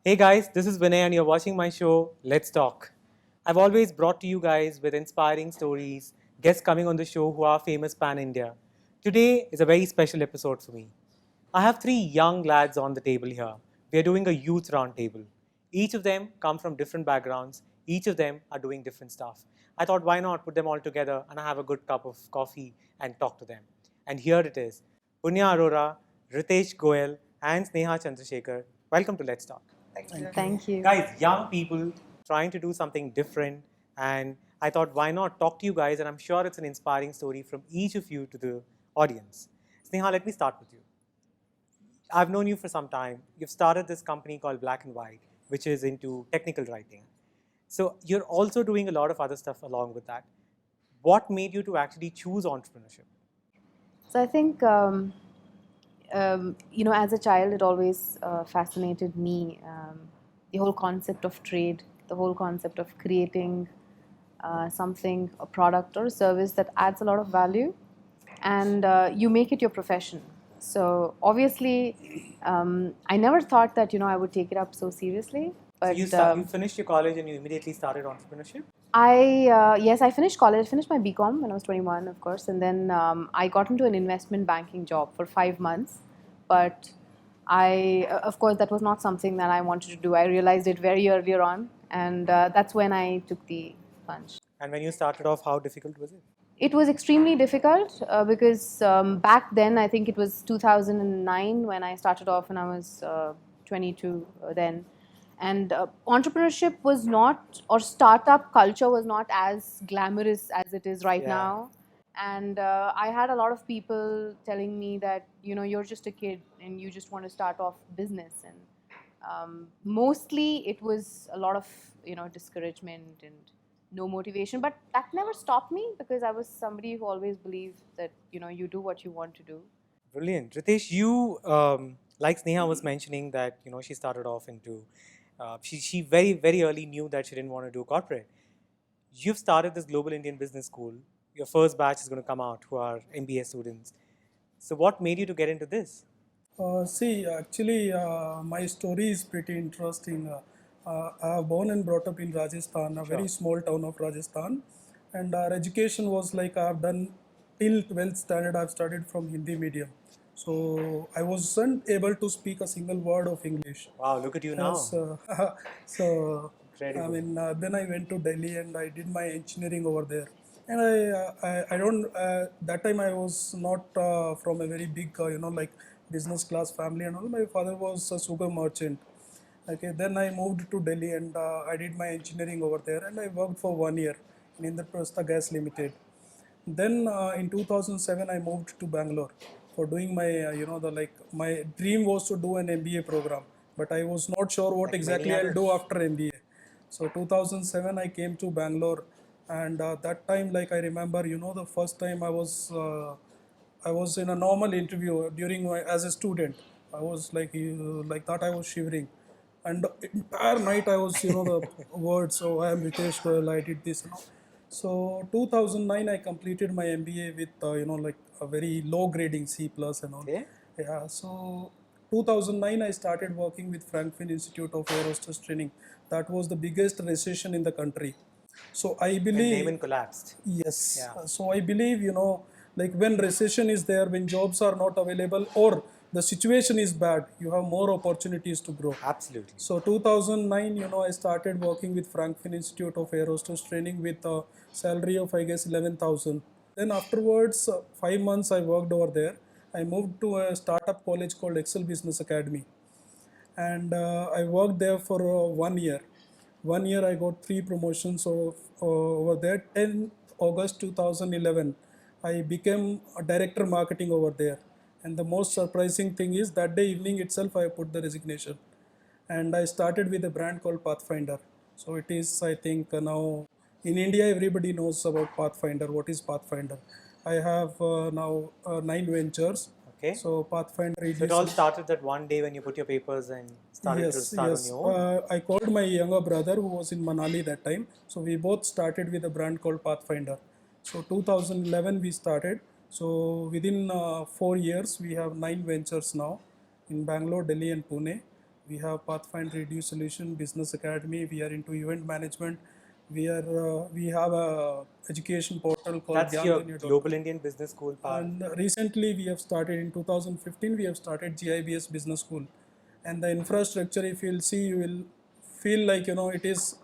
Hey guys, this is Vinay and you're watching my show, Let's Talk. I've always brought to you guys with inspiring stories, guests coming on the show who are famous pan-India. Today is a very special episode for me. I have three young lads on the table here. We are doing a youth roundtable. Each of them come from different backgrounds. Each of them are doing different stuff. I thought why not put them all together and have a good cup of coffee and talk to them. And here it is. Punya Arora, Ritesh Goyal, and Sneha Chandrashekar. Welcome to Let's Talk. Thank you. Guys, young people trying to do something different. And I thought, why not talk to you guys? And I'm sure it's an inspiring story from each of you to the audience. Sneha, let me start with you. I've known you for some time. You've started this company called Black and White, which is into technical writing. So you're also doing a lot of other stuff along with that. What made you to actually choose entrepreneurship? So I think, as a child, it always fascinated me, the whole concept of trade, the whole concept of creating something, a product or a service that adds a lot of value, and you make it your profession. So obviously, I never thought that I would take it up so seriously. So But you finished your college and you immediately started entrepreneurship? yes, I finished college. I finished my BCom when I was 21, of course, and then I got into an investment banking job for 5 months. But of course, that was not something that I wanted to do. I realized it very earlier on, and that's when I took the plunge. And when you started off, how difficult was it? It was extremely difficult because back then, I think it was 2009 when I started off, and I was 22 then. And entrepreneurship was not, or startup culture was not as glamorous as it is right Yeah. now. And I had a lot of people telling me that, you're just a kid and you just want to start off business. And mostly it was a lot of, discouragement and no motivation, but that never stopped me because I was somebody who always believed that you do what you want to do. Brilliant. Ritesh, you, like Sneha was mentioning that, she started off into, she very, very early knew that she didn't want to do corporate. You've started this Global Indian Business School. Your first batch is going to come out who are MBA students. So what made you to get into this? My story is pretty interesting. I was born and brought up in Rajasthan, a very Sure. small town of Rajasthan. And our education was like I've done till 12th standard, I've studied from Hindi medium. So I wasn't able to speak a single word of English. Wow, look at you now. So, so Incredible. then I went to Delhi and I did my engineering over there. And I don't, that time I was not from a very big, like business class family and all. My father was a sugar merchant. Okay, then I moved to Delhi and I did my engineering over there and I worked for 1 year in Indraprastha Gas Limited. Then in 2007, I moved to Bangalore for doing my, my dream was to do an MBA program, but I was not sure what Like many exactly I'll others. do after MBA. So 2007, I came to Bangalore, and that time, like I remember, the first time I was in a normal interview during my as a student. I was like that. I was shivering, and the entire night I was the words. So I am Ritesh Goyal. I did this. So 2009 I completed my MBA with like a very low grading C plus and all. Okay. Yeah. So 2009 I started working with Frankfurt Institute of Air Hostess Training. That was the biggest recession in the country. So I When believe, Lehman collapsed. yes. Yeah. So I believe, like when recession is there, when jobs are not available, or the situation is bad, you have more opportunities to grow. Absolutely. So 2009, I started working with Frankfurt Institute of Air Hostess Training with a salary of, I guess, 11,000. Then afterwards, 5 months I worked over there. I moved to a startup college called Excel Business Academy, and I worked there for 1 year. 1 year I got three promotions over there. 10 August 2011, I became a director marketing over there. And the most surprising thing is that day evening itself I put the resignation, and I started with a brand called Pathfinder. So it is, I think, now in India everybody knows about Pathfinder. What is Pathfinder? I have now 9 ventures. Okay. So Pathfinder So it all is. started that one day when you put your papers and started to Yes, start on yes. your own. I called my younger brother who was in Manali that time. So we both started with a brand called Pathfinder. So 2011 we started. So within 4 years we have 9 ventures now in Bangalore, Delhi, and Pune. We have Pathfind Radio Solution Business Academy. We are into event management. We have a education portal called That's your gyandanya.com. Global Indian Business School part. And recently we have started in 2015, we have started GIBS Business School. And the infrastructure, if you'll see, you will feel like, it is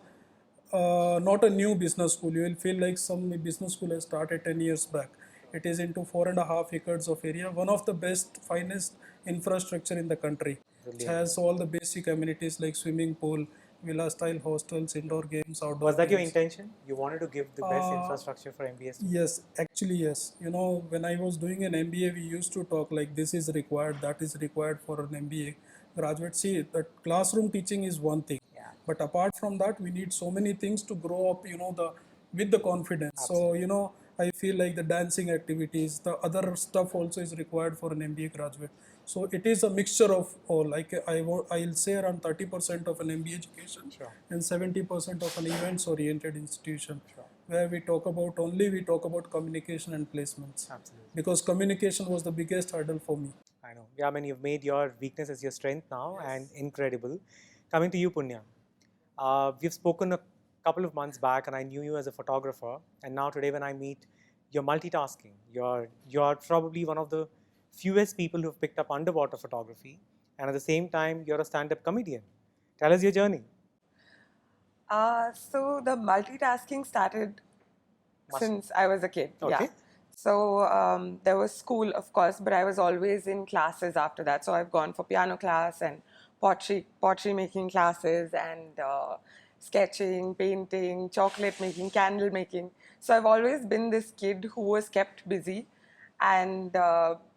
not a new business school. You will feel like some business school has started 10 years back. It is into 4.5 acres of area, one of the best, finest infrastructure in the country. It has all the basic amenities like swimming pool, villa style hostels, indoor games, outdoor Was that your games. intention? You wanted to give the best Uh, infrastructure for MBA students? Yes, actually, yes. When I was doing an MBA, we used to talk like this is required, that is required for an MBA graduate. See, the classroom teaching is one thing, Yeah. but apart from that, we need so many things to grow up. The with the confidence. Absolutely. So I feel like the dancing activities, the other stuff also is required for an MBA graduate. So it is a mixture of all. Like I'll say around 30% of an MBA education, Sure. and 70% of an events-oriented institution, Sure. where we talk about communication and placements. Absolutely. Because communication was the biggest hurdle for me. I know. Yeah, I mean, you've made your weakness as your strength now, and incredible. Coming to you, Punya. We've spoken a couple of months back, and I knew you as a photographer. And now today, when I meet, you're multitasking. You're probably one of the fewest people who've picked up underwater photography, and at the same time, you're a stand-up comedian. Tell us your journey. So the multitasking started since I was a kid. Okay. Yeah. So there was school, of course, but I was always in classes after that. So I've gone for piano class and pottery making classes and sketching, painting, chocolate making, candle making. So I've always been this kid who was kept busy, and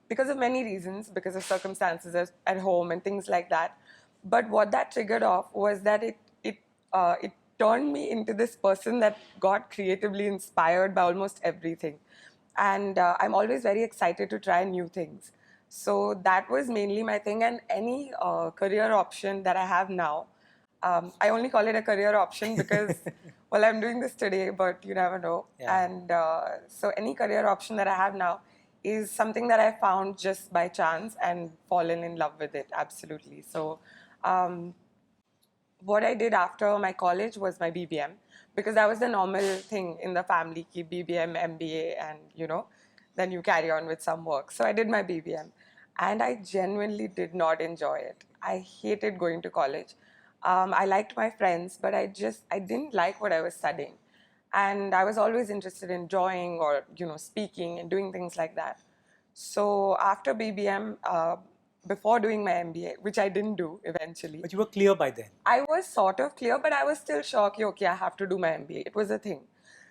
because of many reasons, because of circumstances at home and things like that. But what that triggered off was that it turned me into this person that got creatively inspired by almost everything. And I'm always very excited to try new things. So that was mainly my thing. And any career option that I have now, I only call it a career option because, well, I'm doing this today, but you never know. Yeah. And so any career option that I have now is something that I found just by chance and fallen in love with it, absolutely. So what I did after my college was my BBM, because that was the normal thing in the family, ki BBM, MBA, and then you carry on with some work. So I did my BBM, and I genuinely did not enjoy it. I hated going to college. I liked my friends, but I didn't like what I was studying, and I was always interested in drawing or speaking and doing things like that. So after BBM, before doing my MBA, which I didn't do eventually. But you were clear by then. I was sort of clear, but I was still shocked. Okay, I have to do my MBA. It was a thing.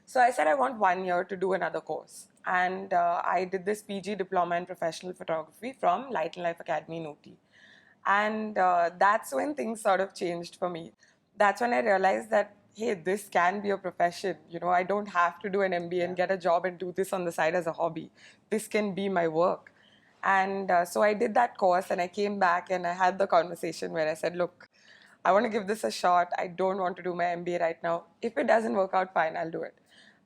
So I said I want 1 year to do another course. And I did this PG diploma in professional photography from Light and Life Academy in Ooty. And that's when things sort of changed for me. That's when I realized that, hey, this can be a profession. I don't have to do an MBA and get a job and do this on the side as a hobby. This can be my work. And so I did that course, and I came back and I had the conversation where I said, look, I want to give this a shot. I don't want to do my MBA right now. If it doesn't work out, fine, I'll do it.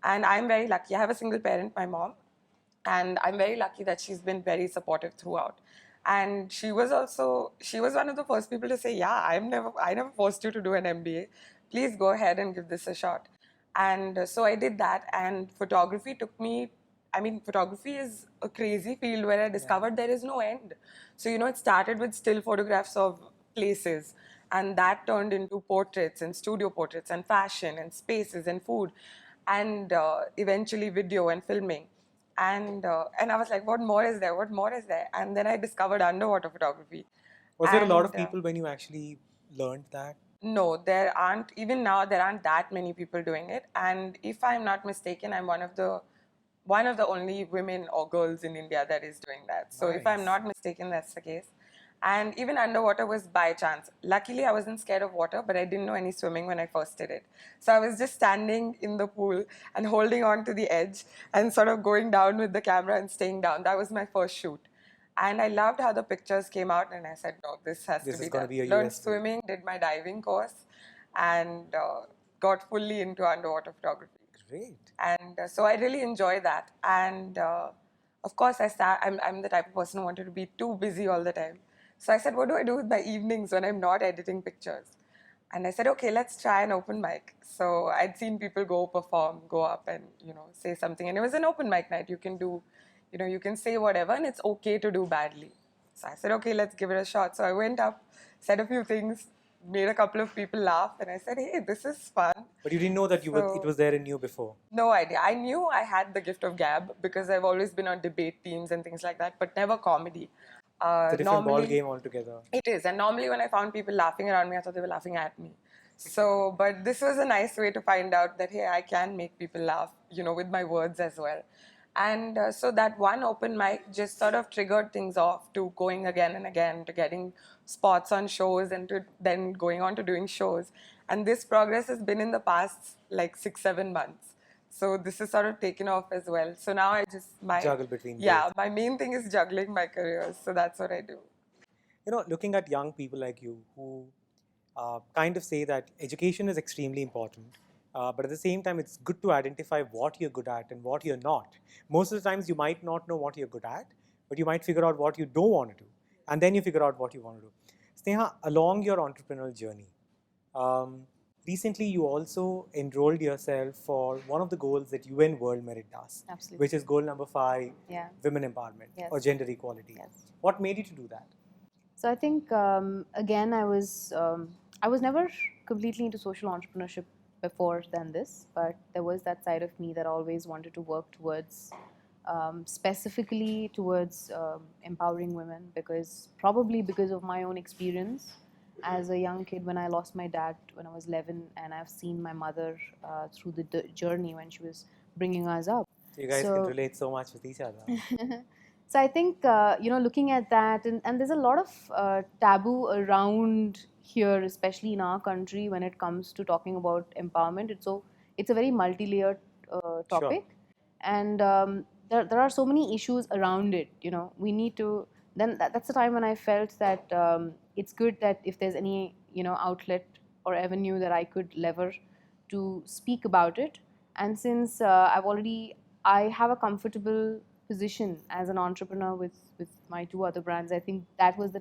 And I'm very lucky. I have a single parent, my mom, and I'm very lucky that she's been very supportive throughout. And she was one of the first people to say, yeah, I never forced you to do an MBA. Please go ahead and give this a shot. And so I did that, and photography took me, photography is a crazy field where I discovered there is no end. So, it started with still photographs of places, and that turned into portraits and studio portraits and fashion and spaces and food, and eventually video and filming. And I was like, what more is there? What more is there? And then I discovered underwater photography. Was there a lot of And, people when you actually learned that? No, there aren't. Even now, there aren't that many people doing it. And if I'm not mistaken, I'm one of the only women or girls in India that is doing that. So if I'm Nice. not mistaken, that's the case. And even underwater was by chance. Luckily, I wasn't scared of water, but I didn't know any swimming when I first did it. So I was just standing in the pool and holding on to the edge and sort of going down with the camera and staying down. That was my first shoot. And I loved how the pictures came out, and I said, no, this has This to is be gonna done. be a Learned USP. swimming, did my diving course, and got fully into underwater photography. Great. And so I really enjoy that. And of course, I'm the type of person who wanted to be too busy all the time. So I said, what do I do with my evenings when I'm not editing pictures? And I said, okay, let's try an open mic. So I'd seen people go perform, go up and, say something. And it was an open mic night. You can do, you can say whatever and it's okay to do badly. So I said, okay, let's give it a shot. So I went up, said a few things, made a couple of people laugh. And I said, hey, this is fun. But you didn't know that it was there in you before. No idea. I knew I had the gift of gab because I've always been on debate teams and things like that, but never comedy. It's a different ball game altogether. It is. And normally when I found people laughing around me, I thought they were laughing at me. So, but this was a nice way to find out that, hey, I can make people laugh, with my words as well. And so that one open mic just sort of triggered things off to going again and again, to getting spots on shows and to then going on to doing shows. And this progress has been in the past like 6-7 months. So this is sort of taken off as well. So now I just juggle between both. My main thing is juggling my careers. So that's what I do. Looking at young people like you who kind of say that education is extremely important, but at the same time, it's good to identify what you're good at and what you're not. Most of the times, you might not know what you're good at, but you might figure out what you don't want to do, and then you figure out what you want to do. Sneha, along your entrepreneurial journey, recently you also enrolled yourself for one of the goals that UN World Merit does, Absolutely. which is goal number 5, Yeah. women empowerment Yes. or gender equality. Yes. What made you to do that? So I think again I was never completely into social entrepreneurship before than this, but there was that side of me that always wanted to work towards specifically towards empowering women, probably because of my own experience as a young kid when I lost my dad when I was 11, and I've seen my mother through the journey when she was bringing us up. You guys can relate so much with each other. So I think, looking at that, and there's a lot of taboo around here, especially in our country, when it comes to talking about empowerment. It's a very multi-layered topic, and there are so many issues around it. We need to. Then that's the time when I felt that it's good that if there's any outlet or avenue that I could lever to speak about it. And since I have a comfortable position as an entrepreneur with my 2 other brands, I think this was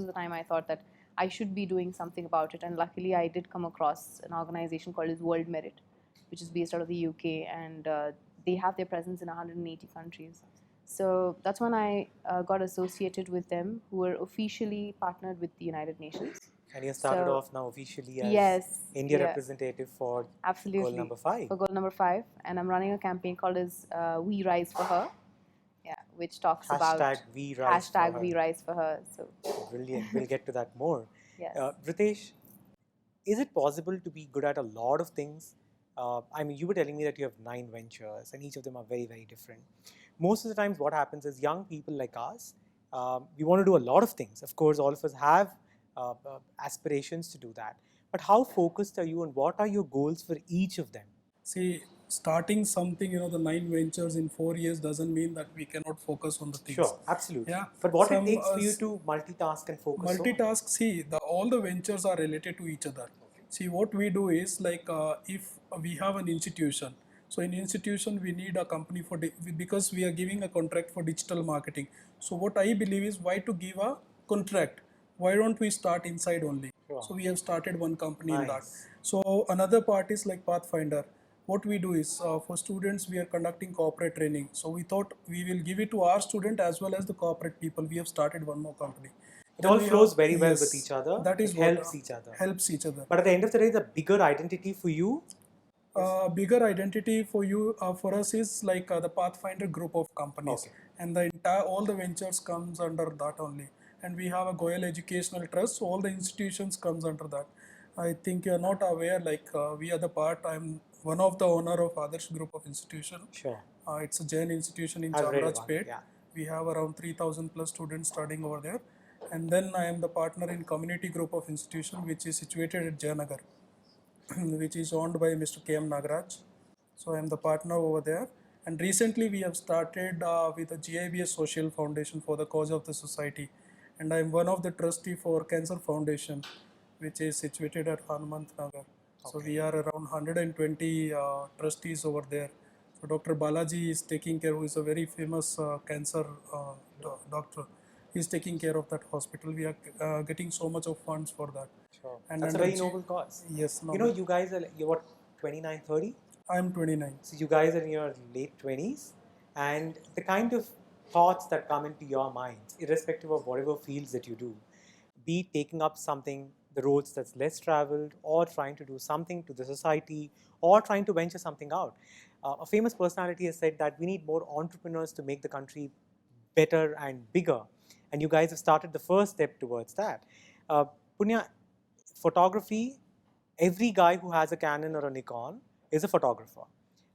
the time I thought that I should be doing something about it. And luckily I did come across an organization called World Merit, which is based out of the UK, and they have their presence in 180 countries. So that's when I got associated with them, who were officially partnered with the United Nations. And you started off now officially as India representative for goal number 5. For goal number 5, and I'm running a campaign called as We Rise for Her, which talks about We Rise for Her. So brilliant. We'll get to that more. Yes. Ritesh, is it possible to be good at a lot of things? You were telling me that you have 9 ventures, and each of them are very, very different. Most of the times, what happens is young people like us, we want to do a lot of things. Of course, all of us have aspirations to do that. But how focused are you, and what are your goals for each of them? See, starting something, the 9 ventures in 4 years doesn't mean that we cannot focus on the things. Sure, absolutely. Yeah. But what it takes for you to multitask and focus? Multitask, see, all the ventures are related to each other. Okay. See, what we do is if we have an institution, so in institution we need a company because we are giving a contract for digital marketing. So what I believe is, why to give a contract? Why don't we start inside only? Sure. So we have started one company in that. So another part is like Pathfinder. What we do is for students we are conducting corporate training. So we thought we will give it to our student as well as the corporate people. We have started one more company. It all flows very well with each other. That is what helps each other. Helps each other. But at the end of the day, the bigger identity for you? Bigger identity for you, for us, is like the Pathfinder group of companies. Okay. And all the ventures comes under that only. And we have a Goyal Educational Trust, so all the institutions comes under that. I think you are not aware, we are the part, I'm one of the owner of Adarsh Group of Institution. Sure. It's a Jain institution in Chandrashekar. Yeah. We have around 3,000 plus students studying over there. And then I am the partner in Community Group of Institution, which is situated at Jayanagar, which is owned by Mr. K.M. Nagaraj. So I am the partner over there. And recently we have started with the GIBS Social Foundation for the cause of the society. And I am one of the trustee for Cancer Foundation, which is situated at Hanumant Nagar. Okay. So we are around 120 trustees over there. So Dr. Balaji is taking care, who is a very famous cancer doctor. he's taking care of that hospital. We are getting so much of funds for that. Sure. And That's a under very noble cause. Yes, You know, you guys are, you're what, 29, 30? I'm 29. So you guys are in your late 20s, and the kind of thoughts that come into your minds, irrespective of whatever fields that you do, be it taking up something, the roads that's less traveled, or trying to do something to the society, or trying to venture something out. A famous personality has said that we need more entrepreneurs to make the country better and bigger. And you guys have started the first step towards that. Punya, photography, every guy who has a Canon or a Nikon is a photographer.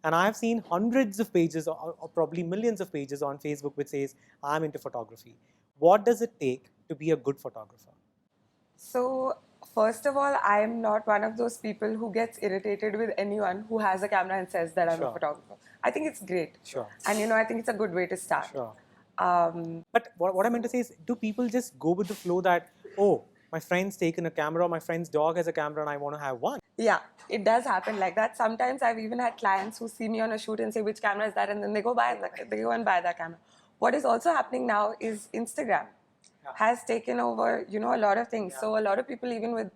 And I've seen hundreds of pages or probably millions of pages on Facebook which says, I'm into photography. What does it take to be a good photographer? So, first of all, I am not one of those people who gets irritated with anyone who has a camera and says that I'm a Sure. photographer. I think it's great. Sure. And I think it's a good way to start. Sure. But what I meant to say is, do people just go with the flow that, oh, my friend's taken a camera, my friend's dog has a camera, and I want to have one? Yeah, it does happen like that. Sometimes I've even had clients who see me on a shoot and say, which camera is that? And then they go and buy that camera. What is also happening now is Instagram has taken over, a lot of things. So a lot of people, even with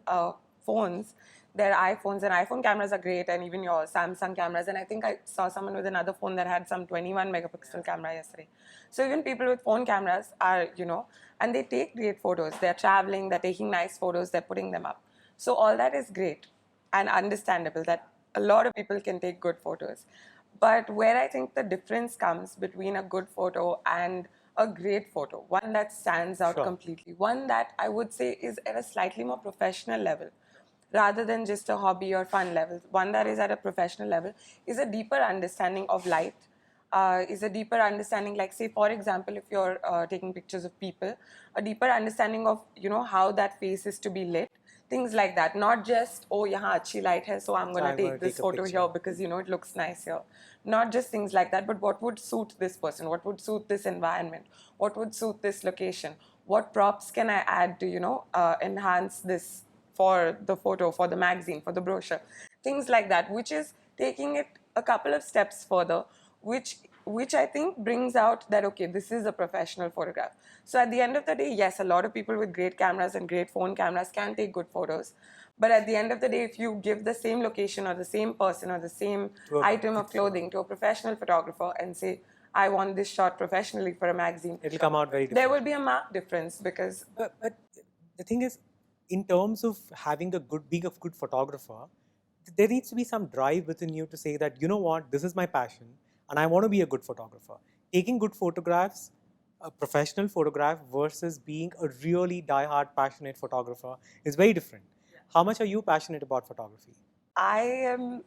phones, their iPhones, and iPhone cameras are great, and even your Samsung cameras. And I think I saw someone with another phone that had some 21 megapixel camera yesterday. So even people with phone cameras are, and they take great photos. They're traveling, they're taking nice photos, they're putting them up. So all that is great and understandable that a lot of people can take good photos. But where I think the difference comes between a good photo and a great photo, one that stands out Sure. completely, one that I would say is at a slightly more professional level, rather than just a hobby or fun level, one that is at a professional level, is a deeper understanding of light, is a deeper understanding, like say for example, if you're taking pictures of people, a deeper understanding of how that face is to be lit, things like that. Not just, oh yahan achhi light hai, so I'm going to take this photo here because it looks nice here. Not just things like that, but what would suit this person, what would suit this environment, what would suit this location, what props can I add to enhance this for the photo, for the magazine, for the brochure, things like that, which is taking it a couple of steps further, which I think brings out that, okay, this is a professional photograph. So at the end of the day, yes, a lot of people with great cameras and great phone cameras can take good photos. But at the end of the day, if you give the same location or the same person or the same item of clothing to a professional photographer and say, I want this shot professionally for a magazine, it'll come out very different. There will be a marked difference because... But the thing is, in terms of being a good photographer, there needs to be some drive within you to say that, you know what, this is my passion and I want to be a good photographer. Taking good photographs, a professional photograph versus being a really die-hard passionate photographer is very different. How much are you passionate about photography? I am,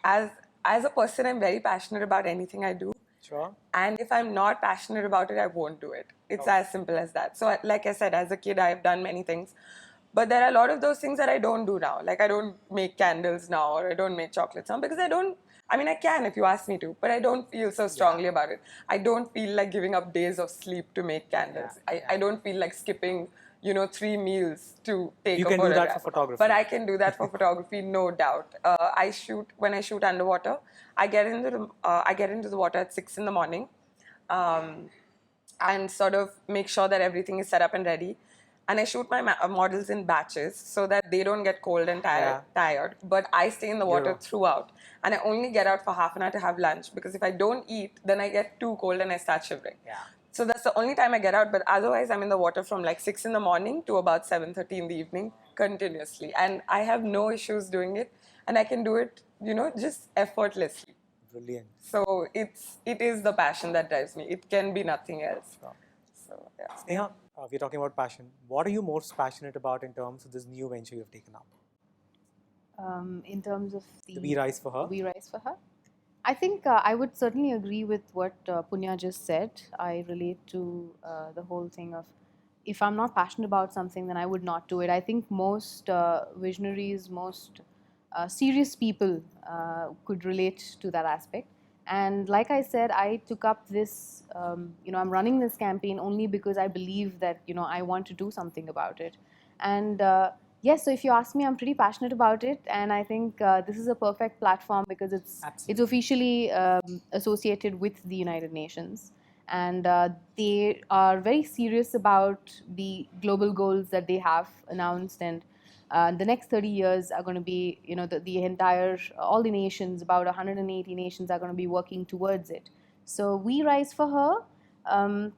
as a person, I'm very passionate about anything I do. Sure. And if I'm not passionate about it, I won't do it. It's as simple as that. So like I said, as a kid, I've done many things. But there are a lot of those things that I don't do now. Like I don't make candles now, or I don't make chocolates now, because I can if you ask me to, but I don't feel so strongly about it. I don't feel like giving up days of sleep to make candles. I don't feel like skipping 3 meals to take a photograph. You can do that for photography. But I can do that for photography, no doubt. When I shoot underwater, I get into the water at 6 in the morning, and sort of make sure that everything is set up and ready. And I shoot my models in batches so that they don't get cold and tired. But I stay in the water throughout. And I only get out for half an hour to have lunch, because if I don't eat, then I get too cold and I start shivering. Yeah. So that's the only time I get out. But otherwise, I'm in the water from like 6 in the morning to about 7:30 in the evening continuously. And I have no issues doing it. And I can do it, just effortlessly. Brilliant. So it is the passion that drives me. It can be nothing else. Sure. So, yeah. Sneha, we're talking about passion. What are you most passionate about in terms of this new venture you've taken up? In terms of The We Rise for Her? We Rise for Her? I think I would certainly agree with what Punya just said. I relate to the whole thing of, if I'm not passionate about something, then I would not do it. I think most visionaries, most serious people could relate to that aspect. And like I said, I took up this, I'm running this campaign only because I believe that, I want to do something about it. And yes, so if you ask me, I'm pretty passionate about it. And I think this is a perfect platform because it's officially associated with the United Nations. and they are very serious about the global goals that they have announced. And the next 30 years are going to be, the entire, all the nations, about 180 nations are going to be working towards it. So We Rise for Her,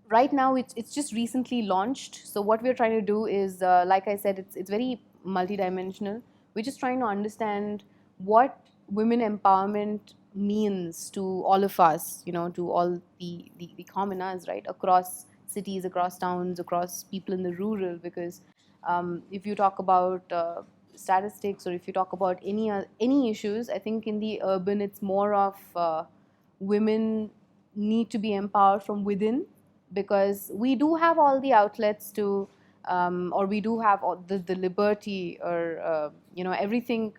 right now it's just recently launched. So what we're trying to do is, like I said, it's very multidimensional. We're just trying to understand what women empowerment means to all of us, to all the commoners, right, across cities, across towns, across people in the rural. Because if you talk about statistics, or if you talk about any issues, I think in the urban it's more of women need to be empowered from within, because we do have all the outlets to, or we do have all the liberty, or everything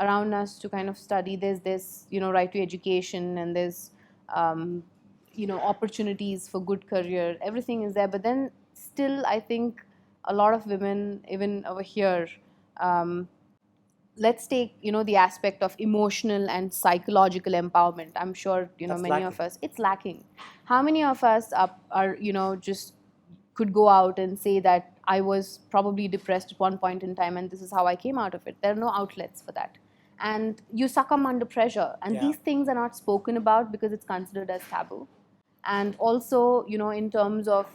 around us to kind of study. There's this, right to education, and there's opportunities for good career. Everything is there, but then still, I think a lot of women, even over here, let's take the aspect of emotional and psychological empowerment. I'm sure That's many lacking. of us, it's lacking. How many of us are just could go out and say that I was probably depressed at one point in time and this is how I came out of it? There are no outlets for that, and you succumb under pressure, and Yeah. these things are not spoken about because it's considered as taboo. And also, in terms of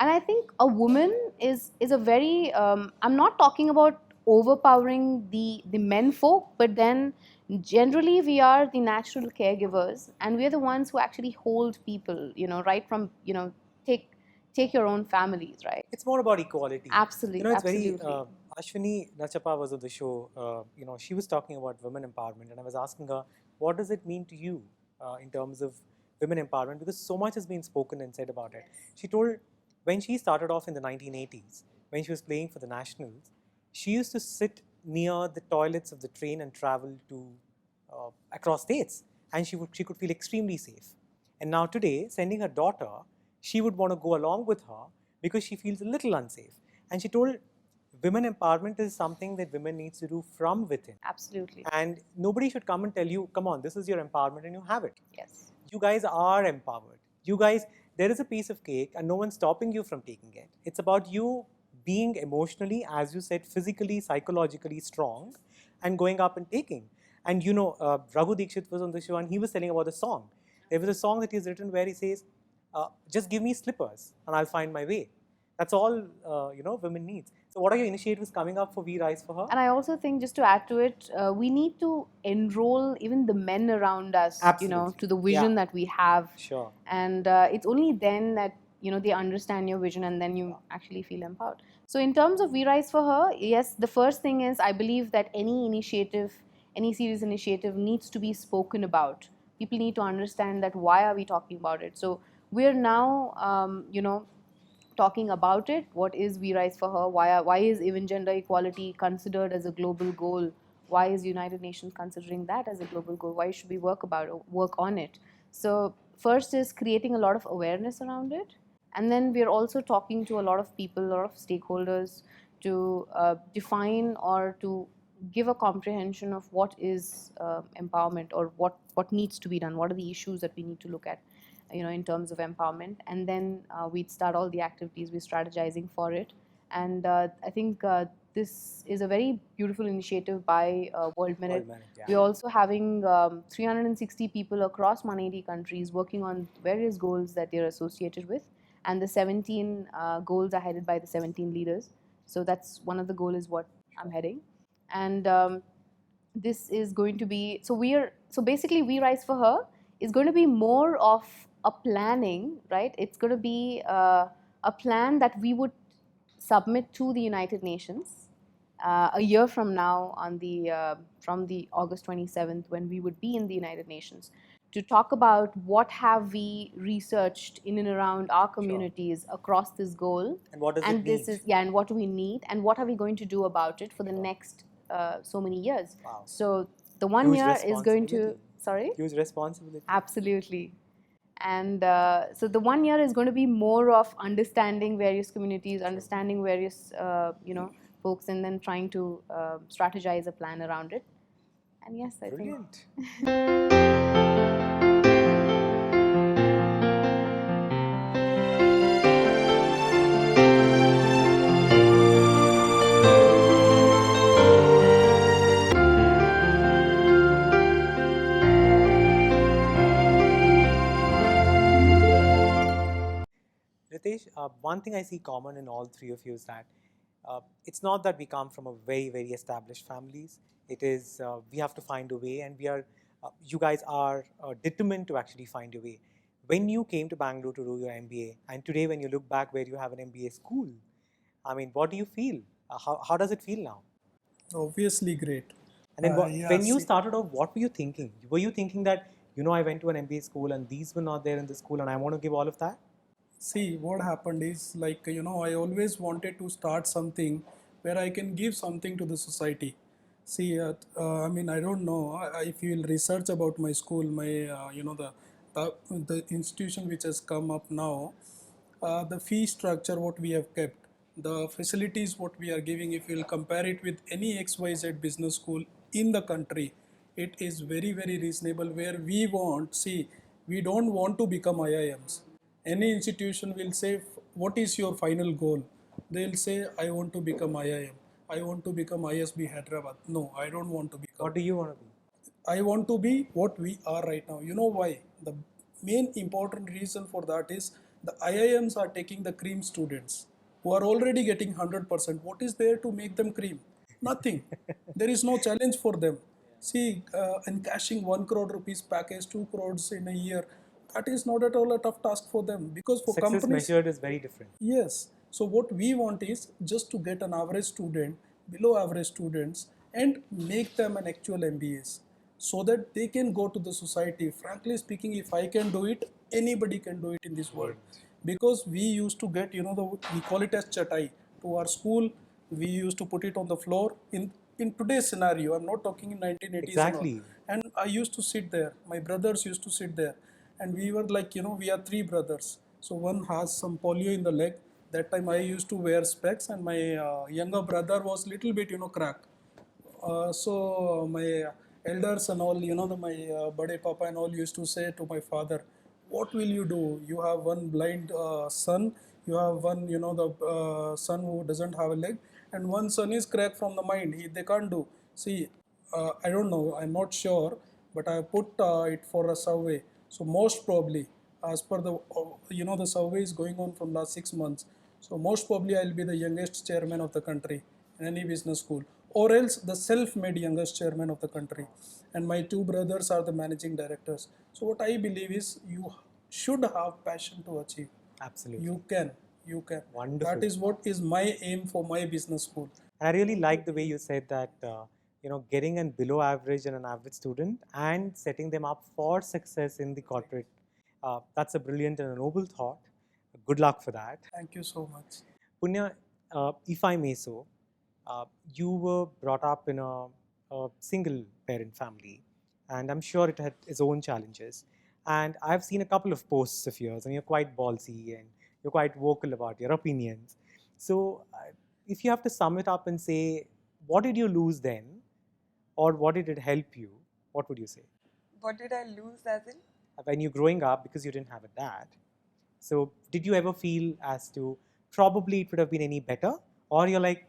and I think a woman is a very, I'm not talking about overpowering the men folk, but then generally we are the natural caregivers, and we're the ones who actually hold people, right from, take your own families, right? It's more about equality. Absolutely, It's very. absolutely. Ashwini Nachappa was on the show. She was talking about women empowerment, and I was asking her, what does it mean to you in terms of women empowerment? Because so much has been spoken and said about it. She told when she started off in the 1980s, when she was playing for the Nationals, she used to sit near the toilets of the train and travel to across states, and she could feel extremely safe. And now today, sending her daughter, she would want to go along with her because she feels a little unsafe. And she told women empowerment is something that women needs to do from within. Absolutely. And nobody should come and tell you, come on, this is your empowerment and you have it. Yes. You guys are empowered. You guys, there is a piece of cake and no one's stopping you from taking it. It's about you being emotionally, as you said, physically, psychologically strong and going up and taking. And Raghu Dikshit was on the show and he was telling about a song. There was a song that he's written where he says, just give me slippers and I'll find my way. That's all, women needs. So what are your initiatives coming up for We Rise for Her? And I also think, just to add to it, we need to enroll even the men around us, Absolutely. to the vision that we have. Sure. And it's only then that, they understand your vision, and then you actually feel empowered. So in terms of We Rise for Her, yes, the first thing is, I believe that any initiative, any serious initiative needs to be spoken about. People need to understand that why are we talking about it. So we're now, talking about it. What is We Rise for Her? Why is even gender equality considered as a global goal? Why is United Nations considering that as a global goal? Why should we work on it? So first is creating a lot of awareness around it, and then we're also talking to a lot of people, a lot of stakeholders, to define or to give a comprehension of what is empowerment, or what needs to be done. What are the issues that we need to look at, in terms of empowerment, and then we'd start all the activities. We're strategizing for it, and I think this is a very beautiful initiative by World Minute. Yeah. We're also having 360 people across 180 countries working on various goals that they're associated with, and the 17 goals are headed by the 17 leaders. So that's one of the goals is what I'm heading, and this is going to be, so basically We Rise for Her is going to be more of a planning, right? It's going to be a plan that we would submit to the United Nations a year from now, on the from the August 27th, when we would be in the United Nations, to talk about what have we researched in and around our communities across this goal, And what does and it this need? is, yeah, and what do we need, and what are we going to do about it for the next so many years. Wow. So the one Huge year is going to, responsibility. sorry, Huge responsibility. absolutely. And so the 1 year is going to be more of understanding various communities, understanding various folks, and then trying to strategize a plan around it. And yes, I think Brilliant. one thing I see common in all three of you is that it's not that we come from a very, very established families. It is we have to find a way, and you guys are determined to actually find a way. When you came to Bangalore to do your MBA, and today when you look back where you have an MBA school, I mean, what do you feel? How does it feel now? Obviously great. And then Yeah, when you see, started off, what were you thinking? Were you thinking that, I went to an MBA school and these were not there in the school and I want to give all of that? see, what happened is like, I always wanted to start something where I can give something to the society. See, I mean, I don't know if you will research about my school, my, the institution which has come up now, the fee structure what we have kept, the facilities what we are giving, if you will compare it with any XYZ business school in the country, it is very, very reasonable where we want, see, we don't want to become IIMs. Any institution will say, what is your final goal? They'll say, I want to become IIM. I want to become ISB Hyderabad. No, I don't want to become. What do you want to be? I want to be what we are right now. You know why? The main important reason for that is the IIMs are taking the cream students who are already getting 100%. What is there to make them cream? Nothing. There is no challenge for them. See, encashing 1 crore rupees package, 2 crores in a year, that is not at all a tough task for them, because for Success companies, measured is very different. yes. So what we want is just to get an average student, below average students, and make them an actual MBAs, so that they can go to the society. Frankly speaking, if I can do it, anybody can do it in this world. Because we used to get, we call it as chatai to our school. We used to put it on the floor. In today's scenario, I'm not talking in 1980s and all. Exactly. And I used to sit there. My brothers used to sit there, and we were like, we are three brothers. So one has some polio in the leg. That time I used to wear specs, and my younger brother was little bit, cracked. So my elders and all, my Bade Papa and all used to say to my father, what will you do? You have one blind son, you have one, the son who doesn't have a leg, and one son is cracked from the mind. They can't do. See, I don't know, I'm not sure, but I put it for a survey. So most probably, as per the, the survey is going on from last 6 months. So most probably I'll be the youngest chairman of the country in any business school, or else the self-made youngest chairman of the country. And my two brothers are the managing directors. So what I believe is you should have passion to achieve. Absolutely. You can. Wonderful. That is what is my aim for my business school. And I really like the way you said that, getting an below average and an average student and setting them up for success in the corporate. That's a brilliant and a noble thought. Good luck for that. Thank you so much. Punya, if I may so, you were brought up in a single parent family, and I'm sure it had its own challenges. And I've seen a couple of posts of yours, and you're quite ballsy and you're quite vocal about your opinions. So, if you have to sum it up and say, what did you lose then, or what did it help you, what would you say? What did I lose as in? When you're growing up, because you didn't have a dad, so did you ever feel as to probably it would have been any better, or you're like,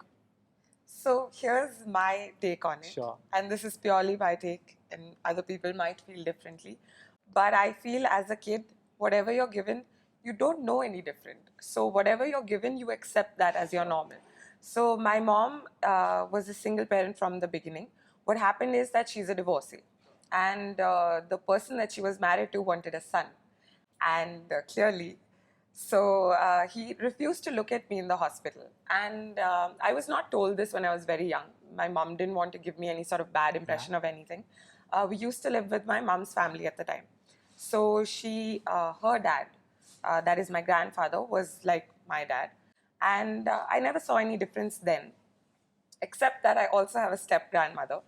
So here's my take on it. sure. And this is purely my take, and other people might feel differently. But I feel as a kid, whatever you're given, you don't know any different. So whatever you're given, you accept that as your normal. So my mom was a single parent from the beginning. What happened is that she's a divorcee. And the person that she was married to wanted a son. And clearly, so he refused to look at me in the hospital. And I was not told this when I was very young. My mom didn't want to give me any sort of bad impression of anything. We used to live with my mom's family at the time. So her dad, that is my grandfather, was like my dad. And I never saw any difference then, except that I also have a step grandmother,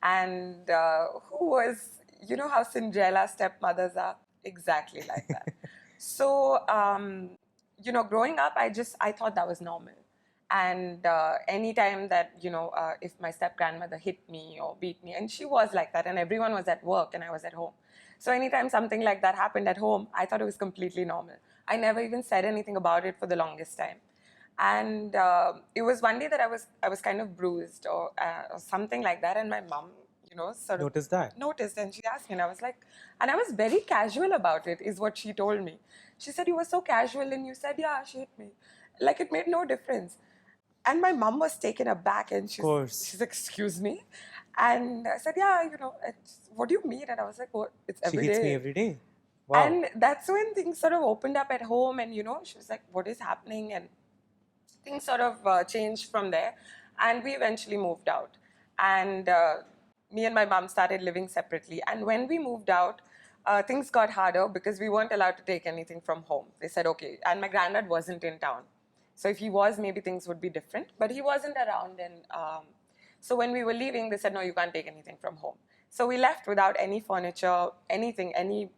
and who was, you know how Cinderella stepmothers are, exactly like that. So, growing up, I thought that was normal. And anytime that, if my step grandmother hit me or beat me, and she was like that, and everyone was at work and I was at home. So anytime something like that happened at home, I thought it was completely normal. I never even said anything about it for the longest time. And it was one day that I was kind of bruised or something like that, and my mom, sort of Notice that. noticed, and she asked me, and I was like, and I was very casual about it, is what she told me. She said, "You were so casual," and you said, "Yeah, she hit me." Like it made no difference. And my mom was taken aback, and course. she's like, "Excuse me," and I said, "Yeah, what do you mean?" And I was like, "What? It's She every hits me day." every day. Wow. And that's when things sort of opened up at home, and she was like, "What is happening?" And things sort of changed from there, and we eventually moved out. And me and my mom started living separately. And when we moved out, things got harder because we weren't allowed to take anything from home. They said, okay. And my granddad wasn't in town. So if he was, maybe things would be different. But he wasn't around. And so when we were leaving, they said, no, you can't take anything from home. So we left without any furniture, anything, any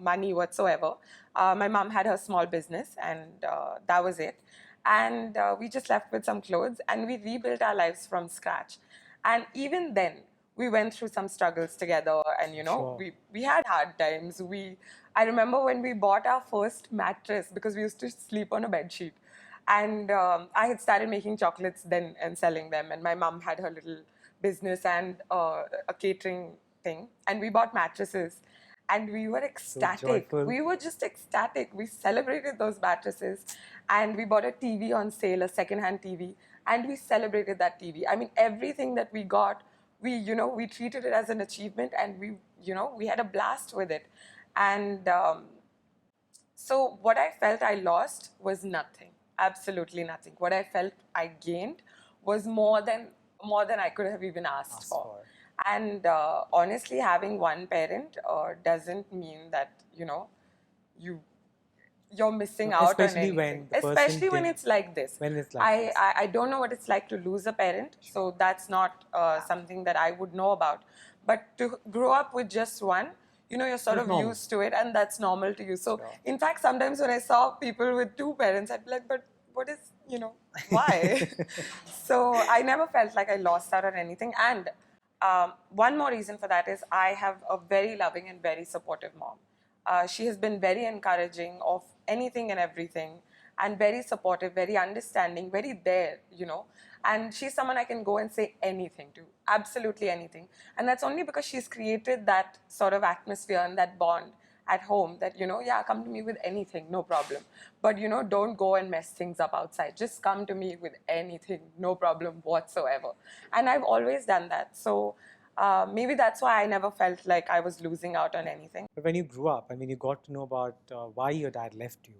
money whatsoever. My mom had her small business, and that was it. And we just left with some clothes, and we rebuilt our lives from scratch. And even then, we went through some struggles together, and Sure. we had hard times. I remember when we bought our first mattress, because we used to sleep on a bed sheet. And I had started making chocolates then and selling them. And my mom had her little business and a catering thing. And we bought mattresses. And we were ecstatic. joyful. We were just ecstatic. We celebrated those mattresses. And we bought a TV on sale, a second-hand TV. And we celebrated that TV. I mean, everything that we got, we treated it as an achievement. And we had a blast with it. And so what I felt I lost was nothing. Absolutely nothing. What I felt I gained was more than I could have even asked for. And honestly, having one parent doesn't mean that you're missing out on Especially anything. when the person Especially when did- it's like this. when it's like this. I don't know what it's like to lose a parent, so that's not something that I would know about. But to grow up with just one, you're sort It's of normal. used to it, and that's normal to you. So, Sure. in fact, sometimes when I saw people with two parents, I'd be like, but what is, why? So, I never felt like I lost out on anything. And one more reason for that is I have a very loving and very supportive mom. She has been very encouraging of anything and everything, and very supportive, very understanding, very there, And she's someone I can go and say anything to, absolutely anything. And that's only because she's created that sort of atmosphere and that bond at home that, yeah, come to me with anything, no problem. But, don't go and mess things up outside. Just come to me with anything, no problem whatsoever. And I've always done that. So maybe that's why I never felt like I was losing out on anything. But when you grew up and when you got to know about why your dad left you,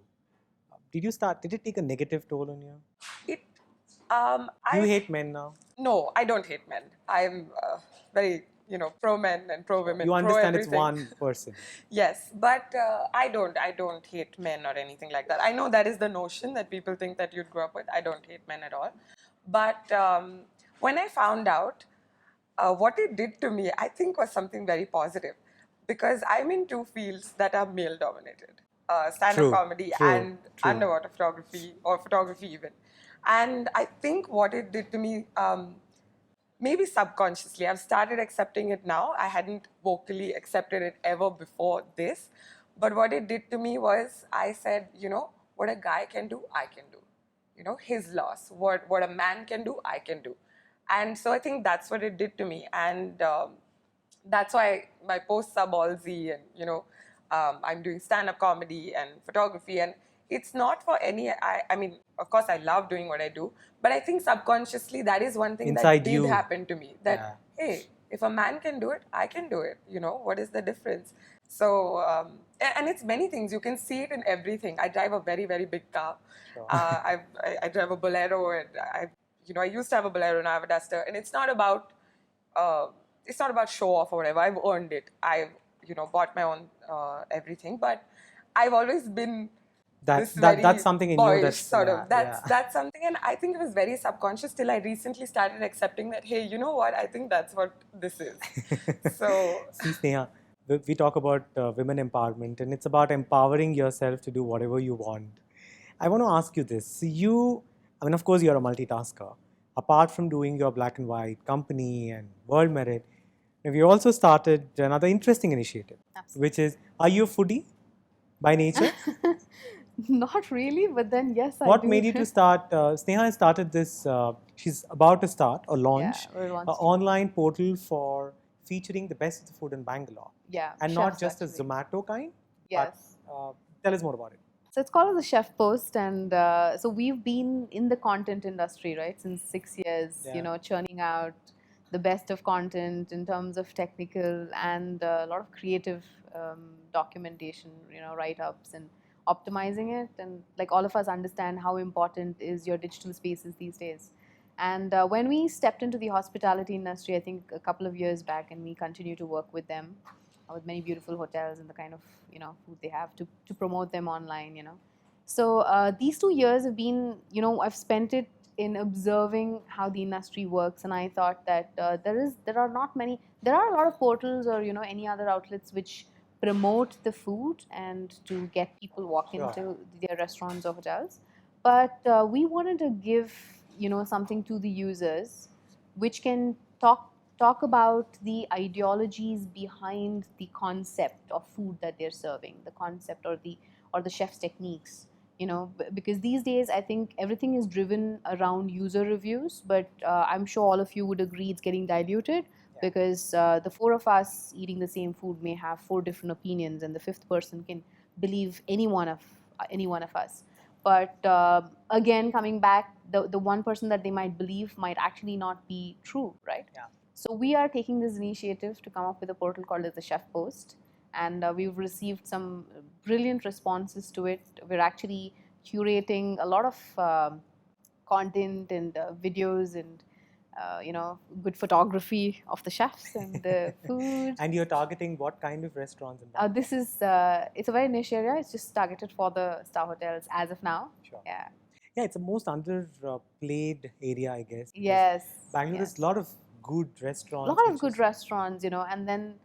did it take a negative toll on you? It, Do you I, hate men now? No, I don't hate men. I'm very, pro men and pro women. You understand pro it's everything. one person. Yes, but I don't hate men or anything like that. I know that is the notion that people think that you'd grow up with. I don't hate men at all. But when I found out, what it did to me, I think was something very positive, because I'm in two fields that are male dominated. Stand-up True, comedy true, and true. underwater photography, or photography even. And I think what it did to me, maybe subconsciously, I've started accepting it now. I hadn't vocally accepted it ever before this. But what it did to me was, I said, what a guy can do, I can do. His loss. What a man can do, I can do. And so I think that's what it did to me. And that's why my posts are ballsy, and I'm doing stand-up comedy and photography, and it's not for any. I mean, of course, I love doing what I do, but I think subconsciously that is one thing Inside that did you. happen to me. That hey, if a man can do it, I can do it. What is the difference? So, and it's many things. You can see it in everything. I drive a very, very big car. Sure. I drive a Bolero, and I used to have a Bolero, now I have a Duster, and it's not about show off or whatever. I've earned it. I've bought my own everything, but I've always been this very That's something in you boyish that's sort of. yeah. That's something, and I think it was very subconscious till I recently started accepting that. Hey, you know what? I think that's what this is. So See, Sneha, we talk about women empowerment, and it's about empowering yourself to do whatever you want. I want to ask you this. So of course, you're a multitasker. Apart from doing your black and white company and World Merit, we also started another interesting initiative, which is, are you a foodie by nature? Not really, but then yes, I do. What made you to start? Sneha has started this, she's about to start or launch Yeah, we're an launching. online portal for featuring the best of the food in Bangalore. Yeah, And not chefs just actually. a Zomato kind. Yes. But tell us more about it. So it's called as the Chef Post, and so we've been in the content industry, right, since 6 years. Yeah. Churning out the best of content in terms of technical and a lot of creative documentation, write-ups and optimizing it. And like all of us understand how important is your digital spaces these days. And when we stepped into the hospitality industry, I think a couple of years back, and we continue to work with them with many beautiful hotels and the kind of food they have to promote them online. So these 2 years have been, I've spent it in observing how the industry works, and I thought that there are a lot of portals or any other outlets which promote the food and to get people walk Sure. into their restaurants or hotels, but we wanted to give something to the users which can talk about the ideologies behind the concept of food that they're serving, the concept or the chef's techniques. Because these days I think everything is driven around user reviews, but I'm sure all of you would agree it's getting diluted. Yeah. Because the four of us eating the same food may have four different opinions, and the fifth person can believe any one of us. But again, coming back, the one person that they might believe might actually not be true, right? Yeah. So we are taking this initiative to come up with a portal called as the Chef Post, and we've received some brilliant responses to it. We're actually curating a lot of content and videos and good photography of the chefs and the food. And you're targeting what kind of restaurants in Bangalore? This is it's a very niche area. It's just targeted for the star hotels as of now. Sure. Yeah. Yeah, it's the most underplayed area, I guess. because Yes. Bangalore yes. has a lot of good restaurants. lot of which good is- restaurants, and then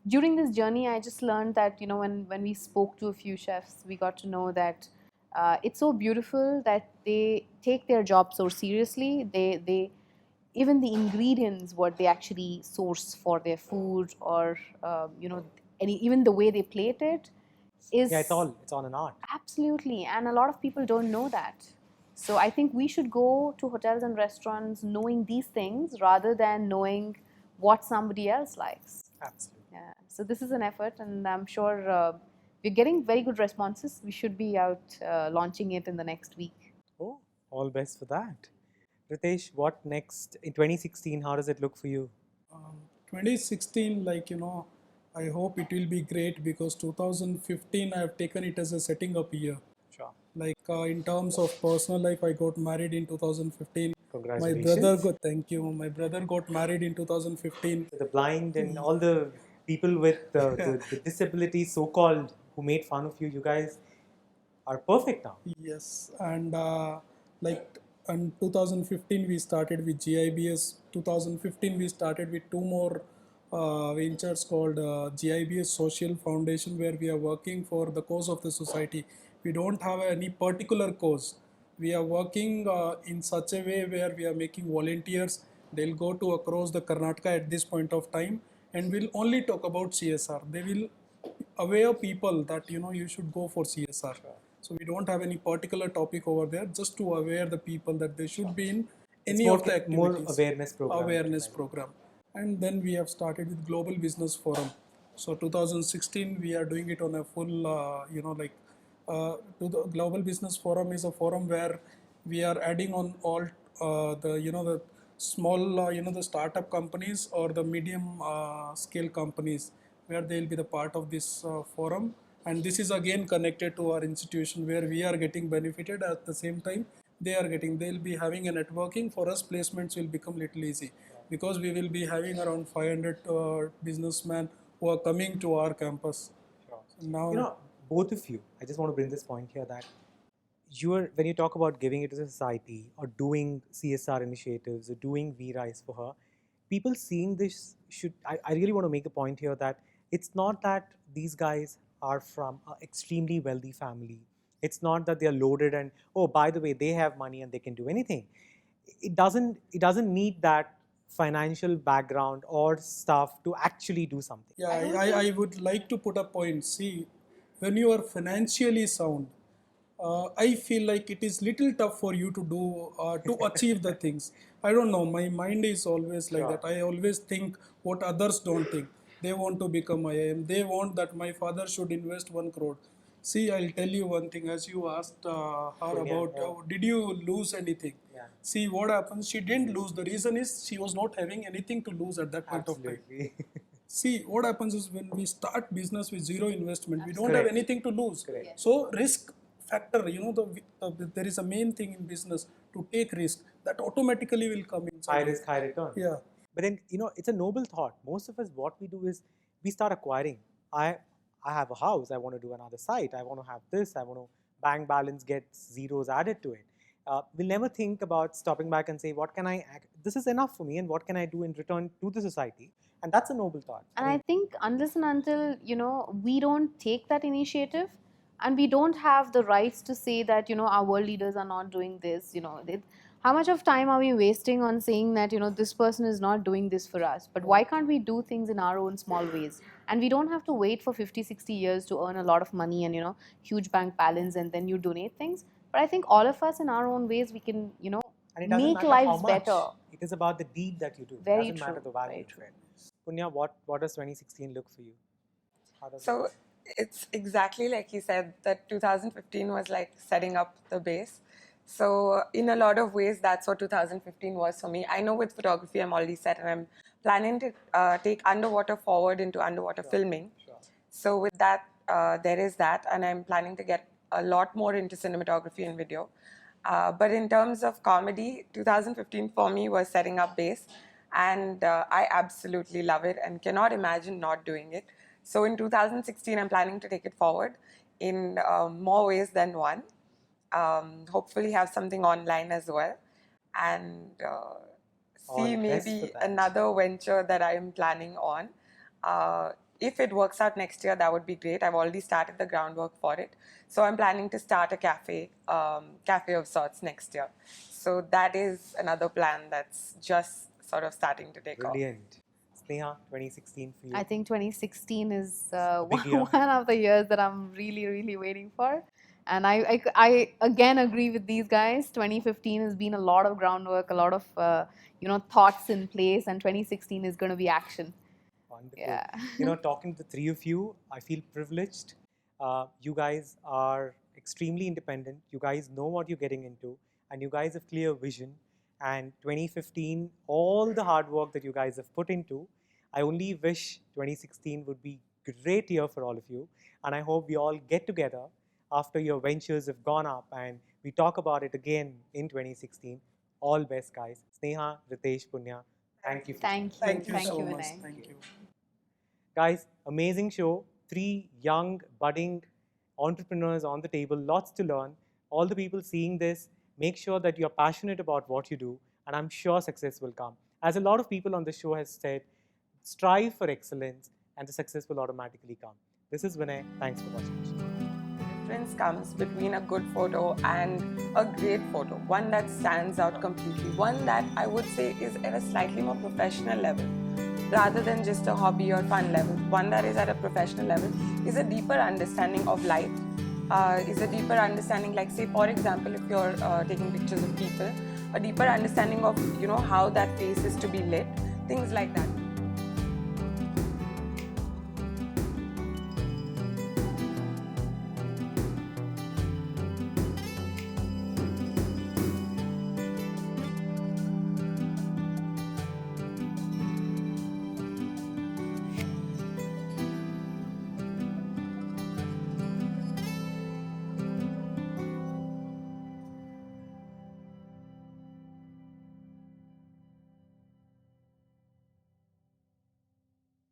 during this journey I just learned that when we spoke to a few chefs, we got to know that it's so beautiful that they take their job so seriously. They even the ingredients, what they actually source for their food, or even the way they plate it is Yeah, it's all an art. absolutely, and a lot of people don't know that. So I think we should go to hotels and restaurants knowing these things rather than knowing what somebody else likes. Absolutely. Yeah. So this is an effort, and I'm sure we're getting very good responses. We should be out launching it in the next week. Oh, all best for that. Ritesh, what next? In 2016, how does it look for you? 2016, I hope it will be great because 2015 I have taken it as a setting up year. Sure. In terms of personal life, I got married in 2015. Congratulations. Thank you. My brother got married in 2015. The blind and all the people with the disabilities, so-called, who made fun of you, you guys are perfect now. Yes, and in 2015 we started with GIBS. 2015 we started with two more ventures called GIBS Social Foundation, where we are working for the cause of the society. We don't have any particular cause. We are working in such a way where we are making volunteers. They'll go to across the Karnataka at this point of time, and we'll only talk about CSR. They will aware people that you should go for CSR. So we don't have any particular topic over there, just to aware the people that they should be in any more, of the activities. more awareness program. Program. And then we have started with Global Business Forum. So 2016 we are doing it on a full, to the Global Business Forum is a forum where we are adding on all the small, the startup companies or the medium scale companies, where they will be the part of this forum. And this is again connected to our institution, where we are getting benefited at the same time they'll be having a networking. For us, placements will become little easy because we will be having around 500 businessmen who are coming to our campus. Sure. Now, both of you, I just want to bring this point here that when you talk about giving it to the society or doing CSR initiatives or doing V-Rise for her, people seeing this I really want to make a point here that it's not that these guys are from an extremely wealthy family. It's not that they're loaded and, oh, by the way, they have money and they can do anything. It doesn't need that financial background or stuff to actually do something. I would like to put a point. See, when you are financially sound, I feel like it is little tough for you to do to achieve the things. I don't know. My mind is always like that. I always think what others don't think. They want to become IIM. They want that my father should invest 1 crore. See, I'll tell you one thing. As you asked her about, did you lose anything? See what happens. She didn't lose. The reason is she was not having anything to lose at that point of time. Absolutely. See, what happens is when we start business with zero investment, we don't have Correct. anything to lose. So risk factor, there is a main thing in business to take risk that automatically will come inside. High risk, high return. Yeah. But then, it's a noble thought. Most of us, what we do is we start acquiring. I have a house. I want to do another site. I want to have this. I want to bank balance gets zeros added to it. We'll never think about stopping back and say, what can this is enough for me, and what can I do in return to the society? And that's a noble thought. And I think unless and until, we don't take that initiative, and we don't have the rights to say that, our world leaders are not doing this, how much of time are we wasting on saying that, this person is not doing this for us? But why can't we do things in our own small ways? And we don't have to wait for 50, 60 years to earn a lot of money and, huge bank balance, and then you donate things. But I think all of us in our own ways, we can, And it doesn't make matter lives how much. better. It is about the deed that you do. Very It doesn't matter true, the value. very it's true. there. Punya, what does 2016 look for you? How does So it's exactly like he said, that 2015 was like setting up the base. So in a lot of ways, that's what 2015 was for me. I know with photography, I'm already set, and I'm planning to take underwater forward into underwater filming. So with that, there is that, and I'm planning to get a lot more into cinematography and video. But in terms of comedy, 2015 for me was setting up base, and I absolutely love it and cannot imagine not doing it. So in 2016, I'm planning to take it forward in more ways than one. Hopefully have something online as well, and All see best maybe for that. another venture that I am planning on. If it works out next year, that would be great. I've already started the groundwork for it. So I'm planning to start a cafe of sorts next year. So that is another plan that's just sort of starting to take off. Brilliant. Sneha, 2016 for you. I think 2016 is big year. one of the years that I'm really, really waiting for. And I again agree with these guys. 2015 has been a lot of groundwork, a lot of thoughts in place, and 2016 is going to be action. Wonderful. Yeah. Talking to the three of you, I feel privileged. You guys are extremely independent. You guys know what you're getting into, and you guys have clear vision. And 2015, all the hard work that you guys have put into, I only wish 2016 would be great year for all of you. And I hope we all get together after your ventures have gone up and we talk about it again in 2016. All best, guys. Sneha, Ritesh, Punya, thank you. Thank you. Thank you so Vinay. much. Thank you. Guys, amazing show. 3 young, budding entrepreneurs on the table, lots to learn. All the people seeing this, make sure that you're passionate about what you do, and I'm sure success will come. As a lot of people on the show has said, strive for excellence, and the success will automatically come. This is Vinay. Thanks for watching the show. Difference comes between a good photo and a great photo, one that stands out completely, one that I would say is at a slightly more professional level rather than just a hobby or fun level. One that is at a professional level is a deeper understanding of light, is a deeper understanding, like say for example, if you're taking pictures of people, a deeper understanding of how that face is to be lit, things like that.